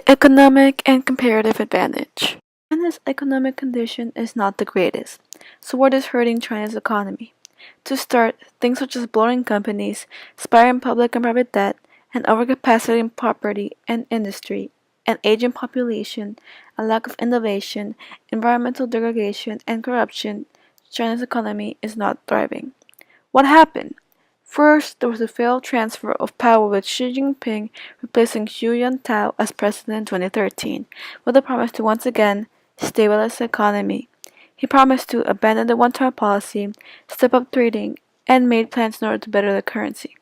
Economic and comparative advantage. China's economic condition is not the greatest. So what is hurting China's economy? To start, things such as bloating companies, spiraling public and private debt, and overcapacity in property and industry, an aging population, a lack of innovation, environmental degradation, and corruption, China's economy is not thriving. What happened? First, there was a failed transfer of power with Xi Jinping replacing Xu Yuntao as president in 2013, with a promise to once again stabilize the economy. He promised to abandon the one-term policy, step up trading, and made plans in order to better the currency.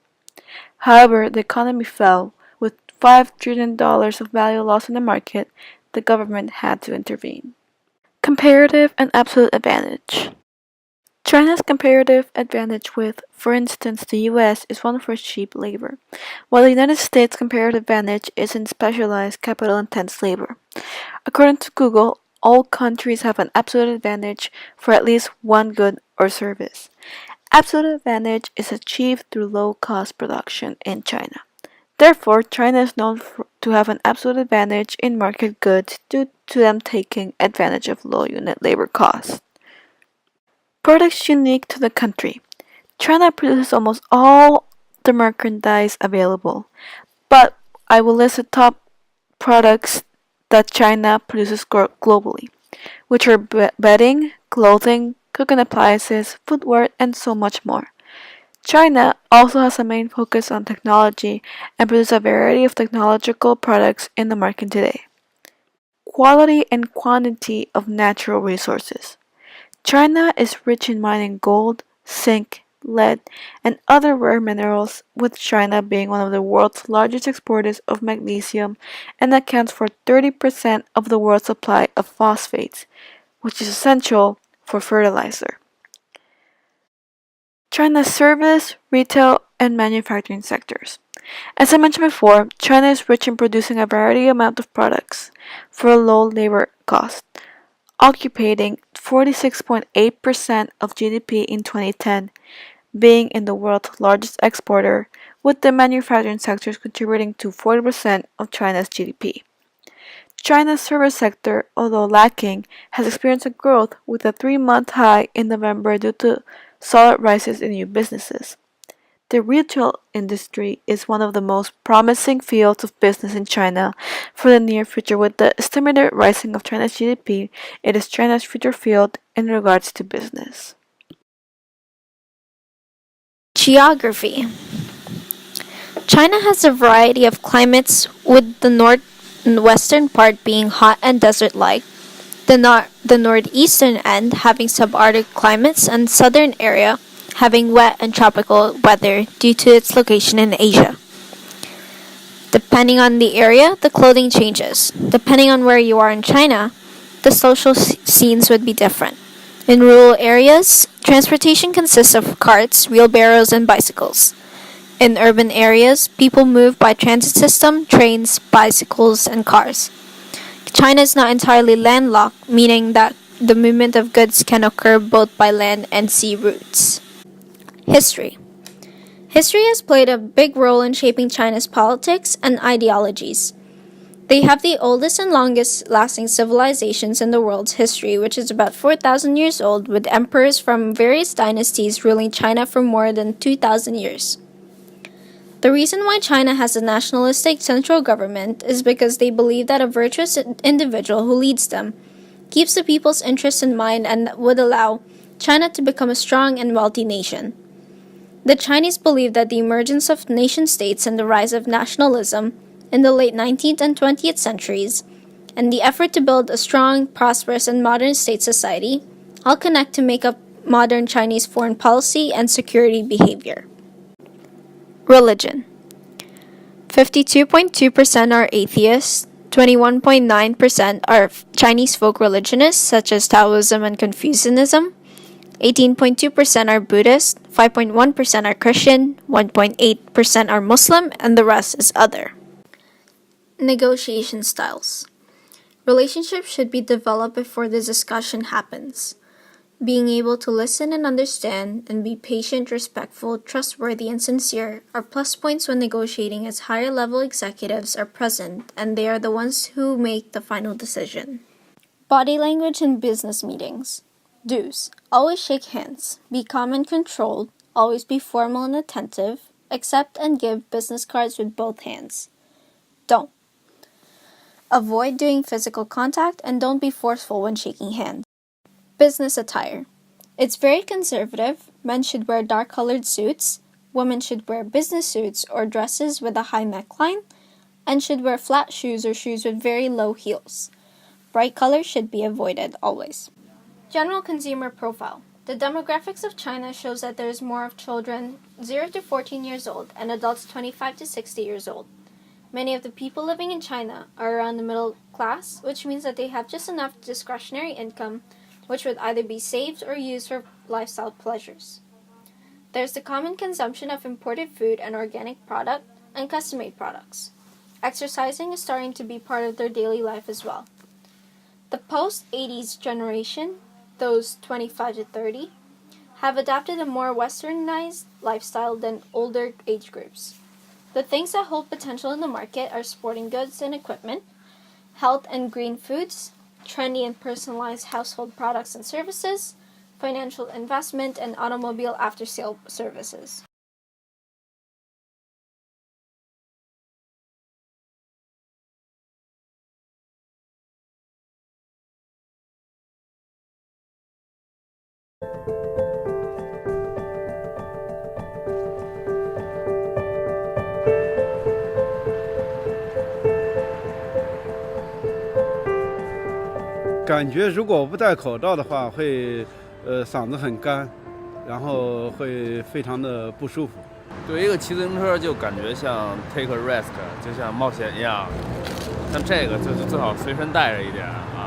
However, the economy fell, with $5 trillion of value lost in the market. The government had to intervene. Comparative and absolute advantage. China's comparative advantage with, for instance, the US is one for cheap labor, while the United States' comparative advantage is in specialized capital-intense labor. According to Google, all countries have an absolute advantage for at least one good or service. Absolute advantage is achieved through low-cost production in China. Therefore, China is known to have an absolute advantage in market goods due to them taking advantage of low unit labor costs. Products unique to the country. China produces almost all the merchandise available, but I will list the top products that China produces globally, which are bedding, clothing, cooking appliances, footwear, and so much more. China also has a main focus on technology and produces a variety of technological products in the market today. Quality and quantity of natural resources. China is rich in mining gold, zinc, lead, and other rare minerals, with China being one of the world's largest exporters of magnesium and accounts for 30% of the world's supply of phosphates, which is essential for fertilizer. China's service, retail, and manufacturing sectors. As I mentioned before, China is rich in producing a variety amount of products for a low labor cost, occupying 46.8% of GDP in 2010, being in the world's largest exporter, with the manufacturing sectors contributing to 40% of China's GDP. China's service sector, although lacking, has experienced a growth with a 3-month high in November due to solid rises in new businesses. The retail industry is one of the most promising fields of business in China for the near future. With the estimated rising of China's GDP, it is China's future field in regards to business. Geography. China has a variety of climates, with the northwestern part being hot and desert-like, the northeastern end having subarctic climates, and southern area having wet and tropical weather due to its location in Asia. Depending on the area, the clothing changes. Depending on where you are in China, the social scenes would be different. In rural areas, transportation consists of carts, wheelbarrows, and bicycles. In urban areas, people move by transit system, trains, bicycles, and cars. China is not entirely landlocked, meaning that the movement of goods can occur both by land and sea routes. History. History has played a big role in shaping China's politics and ideologies. They have the oldest and longest lasting civilizations in the world's history, which is about 4,000 years old, with emperors from various dynasties ruling China for more than 2,000 years. The reason why China has a nationalistic central government is because they believe that a virtuous individual who leads them keeps the people's interests in mind and would allow China to become a strong and wealthy nation. The Chinese believe that the emergence of nation-states and the rise of nationalism in the late 19th and 20th centuries, and the effort to build a strong, prosperous, and modern state society all connect to make up modern Chinese foreign policy and security behavior. Religion. 52.2% are atheists, 21.9% are Chinese folk religionists such as Taoism and Confucianism, 18.2% are Buddhist, 5.1% are Christian, 1.8% are Muslim, and the rest is other. Negotiation styles. Relationships should be developed before the discussion happens. Being able to listen and understand and be patient, respectful, trustworthy, and sincere are plus points when negotiating as higher level executives are present and they are the ones who make the final decision. Body language in business meetings. Do's. Always shake hands. Be calm and controlled. Always be formal and attentive. Accept and give business cards with both hands. Don't. Avoid doing physical contact and don't be forceful when shaking hands. Business attire. It's very conservative. Men should wear dark-colored suits. Women should wear business suits or dresses with a high neckline and should wear flat shoes or shoes with very low heels. Bright colors should be avoided always. General consumer profile. The demographics of China shows that there is more of children 0 to 14 years old and adults 25 to 60 years old. Many of the people living in China are around the middle class, which means that they have just enough discretionary income which would either be saved or used for lifestyle pleasures. There's the common consumption of imported food and organic product and custom-made products. Exercising is starting to be part of their daily life as well. The post-80s generation, those 25 to 30, have adopted a more westernized lifestyle than older age groups. The things that hold potential in the market are sporting goods and equipment, health and green foods, trendy and personalized household products and services, financial investment, and automobile after-sale services.感觉如果不戴口罩的话，会嗓子很干，然后会非常的不舒服。对于一个骑自行车，就感觉像 take a risk，就像冒险一样。像这个就是最好随身带着一点啊。